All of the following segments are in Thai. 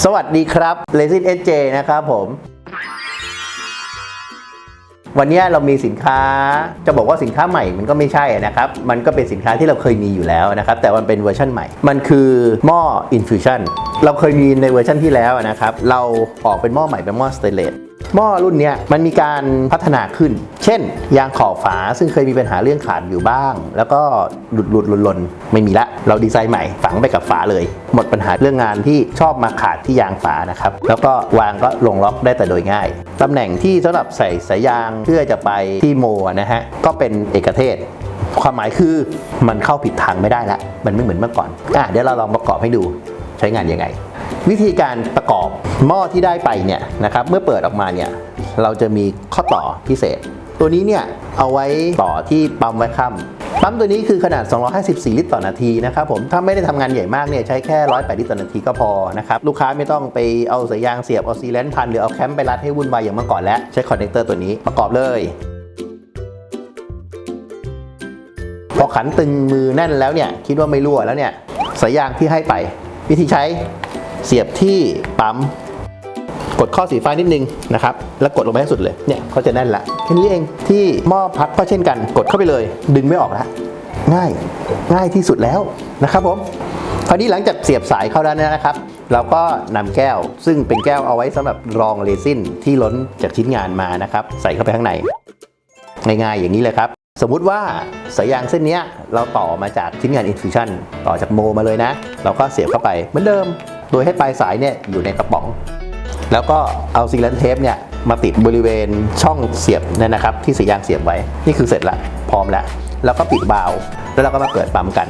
สวัสดีครับ Resin SJ นะครับผมวันนี้เรามีสินค้าจะบอกว่าสินค้าใหม่มันก็ไม่ใช่นะครับมันก็เป็นสินค้าที่เราเคยมีอยู่แล้วนะครับแต่มันเป็นเวอร์ชันใหม่มันคือหม้อ Infusion เราเคยมีในเวอร์ชันที่แล้วนะครับเราออกเป็นหม้อใหม่เป็นหม้อสเตนเลสหม้อรุ่นนี้มันมีการพัฒนาขึ้นเช่นยางขอบฝาซึ่งเคยมีปัญหาเรื่องขาดอยู่บ้างแล้วก็หลุดไม่มีละเราดีไซน์ใหม่ฝังไปกับฝาเลยหมดปัญหาเรื่องงานที่ชอบมาขาดที่ยางฝานะครับแล้วก็วางก็ลงล็อกได้แต่โดยง่ายตำแหน่งที่สำหรับใส่สายยางเพื่อจะไปที่โมนะฮะก็เป็นเอกเทศความหมายคือมันเข้าผิดทางไม่ได้ละมันไม่เหมือนเมื่อก่อนเดี๋ยวเราลองประกอบให้ดูใช้งานยังไงวิธีการประกอบหม้อที่ได้ไปเนี่ยนะครับเมื่อเปิดออกมาเนี่ยเราจะมีข้อต่อพิเศษตัวนี้เนี่ยเอาไว้ต่อที่ปั๊มไว้ค่ำปั๊มตัวนี้คือขนาด254ลิตรต่อนาทีนะครับผมถ้าไม่ได้ทำงานใหญ่มากเนี่ยใช้แค่108ลิตรต่อนาทีก็พอนะครับลูกค้าไม่ต้องไปเอาสายยางเสียบเอาซีแลนด์พันหรือเอาแคมไปรัดให้วุ่นวายอย่างเมื่อก่อนแล้วใช้คอนเนคเตอร์ตัวนี้ประกอบเลยพอขันตึงมือแน่นแล้วเนี่ยคิดว่าไม่รั่วแล้วเนี่ยสายยางที่ให้ไปวิธีใช้เสียบที่ปั๊มกดข้อสีฟ้านิดนึงนะครับแล้วกดลงไปให้สุดเลยเนี่ยเขาจะแน่นละแค่นี้เองที่หม้อพักก็เช่นกันกดเข้าไปเลยดึงไม่ออกละง่ายที่สุดแล้วนะครับผมคราวนี้หลังจากเสียบสายเข้าแล้วนะครับเราก็นำแก้วซึ่งเป็นแก้วเอาไว้สำหรับรองเรซินที่ล้นจากชิ้นงานมานะครับใส่เข้าไปข้างในง่ายๆอย่างนี้เลยครับสมมุติว่าสายยางเส้นนี้เราต่อมาจากชิ้นงาน Infusion ต่อจากโมมาเลยนะเราก็เสียบเข้าไปเหมือนเดิมโดยให้ปลายสายเนี่ยอยู่ในกระป๋องแล้วก็เอาซีแลนเทปเนี่ยมาติดบริเวณช่องเสียบเนี่ยนะครับที่สายยางเสียบไว้นี่คือเสร็จละพร้อมแล้วแล้วก็ปิดวาล์วแล้วเราก็มาเปิดปั๊มกัน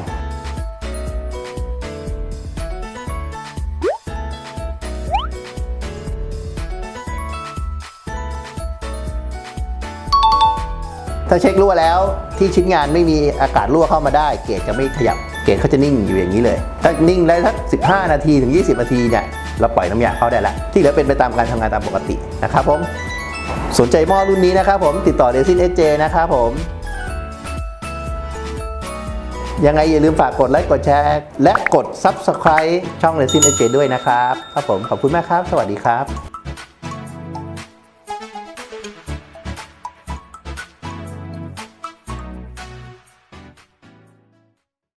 ถ้าเช็ครั่วแล้วที่ชิ้นงานไม่มีอากาศรั่วเข้ามาได้เกจจะไม่ขยับเกจเขาจะนิ่งอยู่อย่างนี้เลยถ้านิ่งได้สัก15นาทีถึง20นาทีเนี่ยเราปล่อยน้ำยาเข้าได้ละที่เหลือเป็นไปตามการทำงานตามปกตินะครับผมสนใจหม้อรุ่นนี้นะครับผมติดต่อ Resin SJ นะครับผมยังไงอย่าลืมฝากกดไลค์กดแชร์และกด Subscribe ช่อง Resin SJ ด้วยนะครับครับผมขอบคุณมากครับสวัสดีครับ